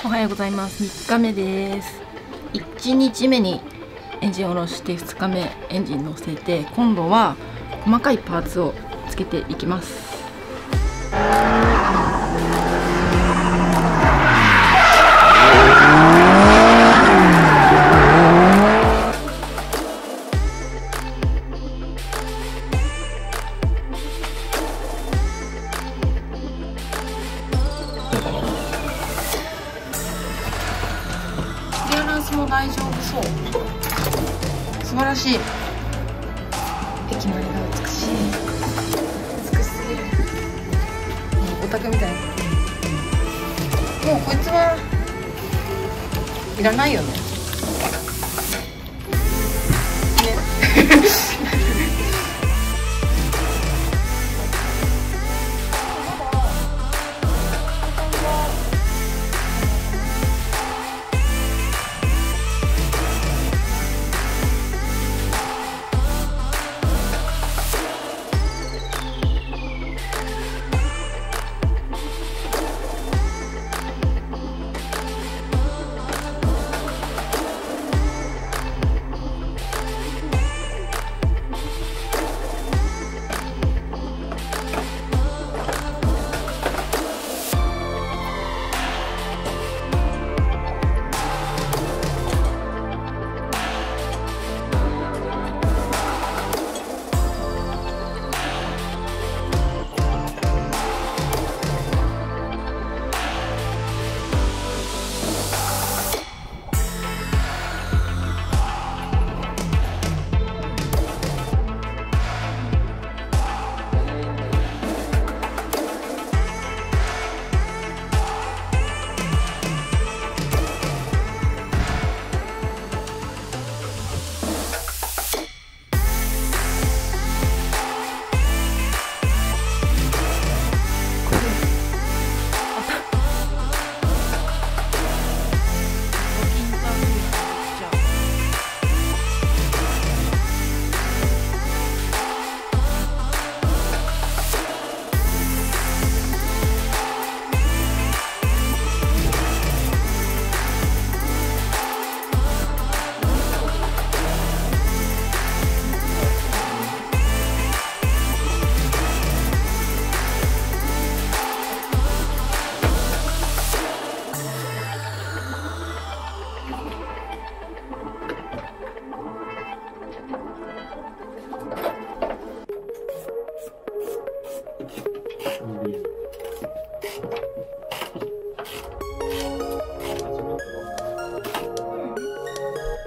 おはようございます。3日目です。1日目にエンジンを下ろして2日目エンジン乗せて、今度は細かいパーツをつけていきます。クリアランスも大丈夫そう。素晴らしい。駅前が美しい。美しすぎる。オタクみたいな。もうこいつはいらないよね。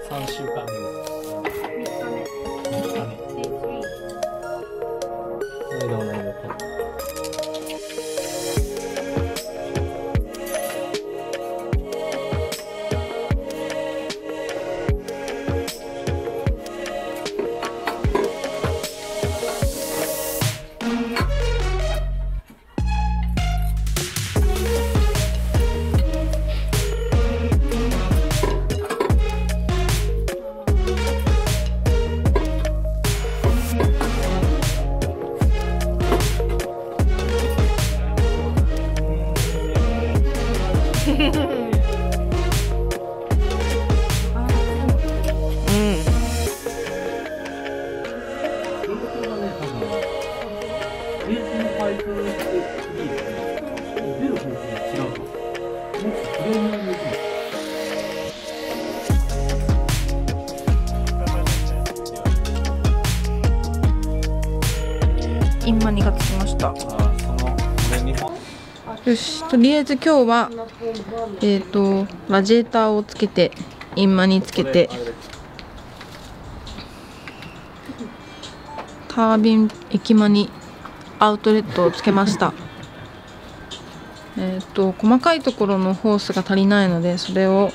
3週間目です。インマニがつきました。よし、とりあえず今日はラジエーターをつけてインマニつけてタービン駅マニアウトレットをつけました。細かいところのホースが足りないのでそれを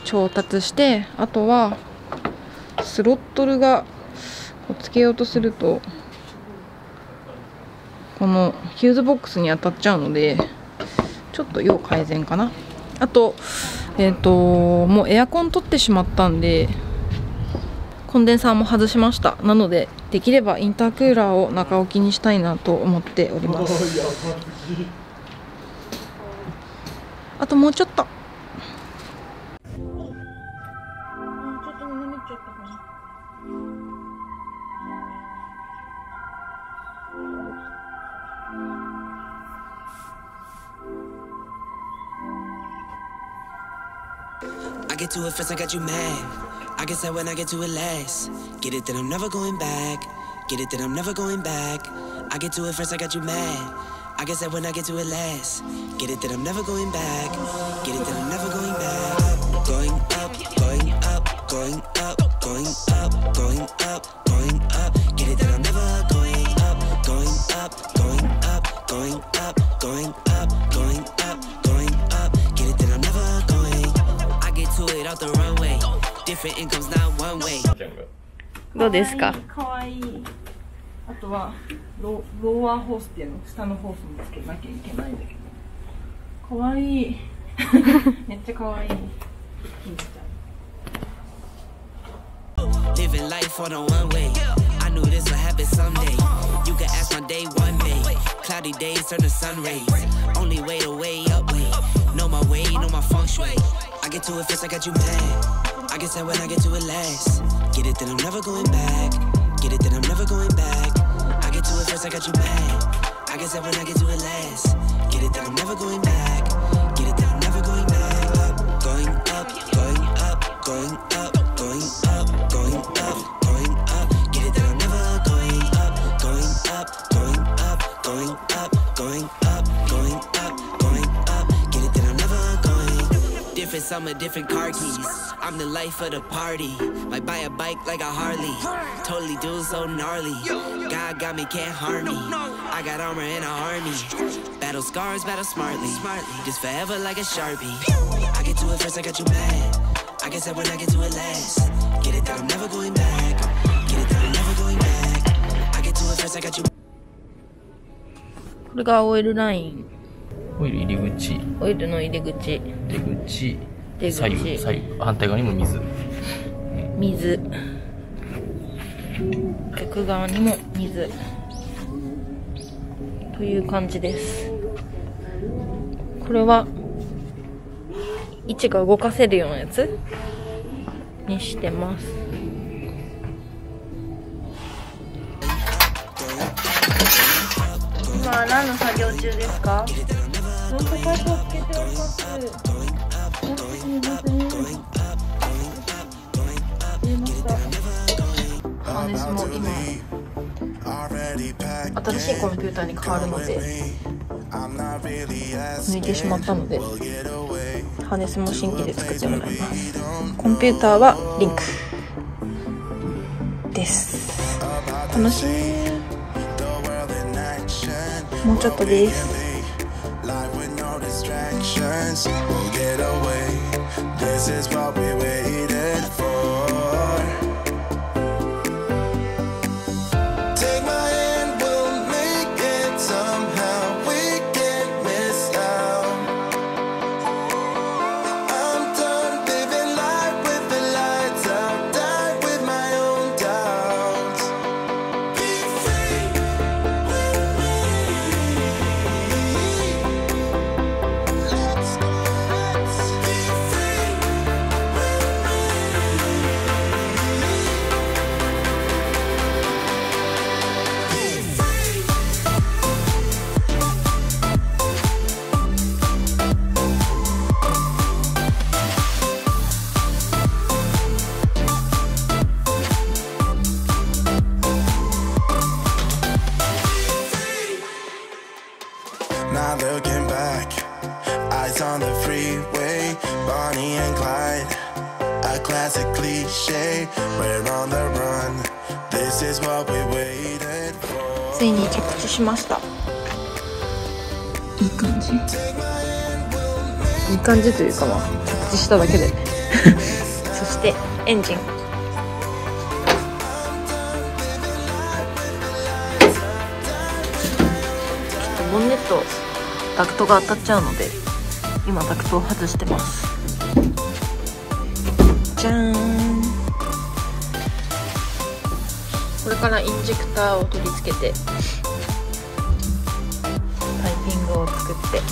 調達して、あとはスロットルがつけようとするとこのヒューズボックスに当たっちゃうのでちょっと要改善かな。あともうエアコン取ってしまったんでコンデンサーも外しました。なのでできればインタークーラーを中置きにしたいなと思っております。あともうちょっと。I get to it first, I got you mad. I guess that when I get to it last. Get it, then I'm never going back. Get it, then I'm never going back. I get to it first, I got you mad. I guess that when I get to it last. Get it, then I'm never going back. Get it, then I'm never going back. Going up, going up, going up, going up, going up, going up. Get it, then I'm never going up, going up, going up, going up, going up, going up, going up. Get it, then I'm never going. I get to it out the runway. Different incomes, not one way. どうですか？かわいい。あとはローワーホースっていうの、下のホースもつけなきゃいけないんだけど。かわいい。めっちゃかわいい。Living life on a one way. I knew this would happen someday. You can ask my day one day. Cloudy days turn to sun rays. Only way to way up way. Know my way, know my feng shui. I get to it first, I got you mad. I guess that when I get to it last. Get it, then I'm never going back. Get it, then I'm never going back. I get to it first, I got you mad. I guess that when I get to it last. Get it, then I'm never going back. Get it, then I'm never going back. Going up, going up, going up, going up, going up, going up. Get it, then I'm never going up, going up, going up, going up, going up, going up, going up. Get it, then I'm never going. Different summer, different car keys. I'm the life of the party. Might buy a bike like a Harley. Totally do so gnarly. God got me, can't harm me. I got armor in an army. Battle scars, battle smartly. Just forever like a Sharpie. I get to it first, I got you mad. I guess that when I get to it last. Get it, that I'm never going back. Get it, that I'm never going back. I get to it first, I got you. これがオイルライン。オイル入り口。オイルの入り口。出口。出口。左右。反対側にも水。水。逆側にも水。という感じです。これは位置が動かせるようなやつにしてます。今何の作業中ですか？なんかパイプをつけております。ハーネスも今新しいコンピューターに変わるので抜いてしまったのでハーネスも新規で作ってもらいます。コンピューターはリンクです。楽しみ。もうちょっとです。Not looking back, eyes on the freeway, Bonnie and Clyde, a classic cliche, we're on the run, this is what we waited for. ついに着地しました。いい感じ。いい感じというかまあ着地しただけでそしてエンジンボンネットダクトが当たっちゃうので今ダクトを外してます。じゃーん。これからインジェクターを取り付けてタイピングを作って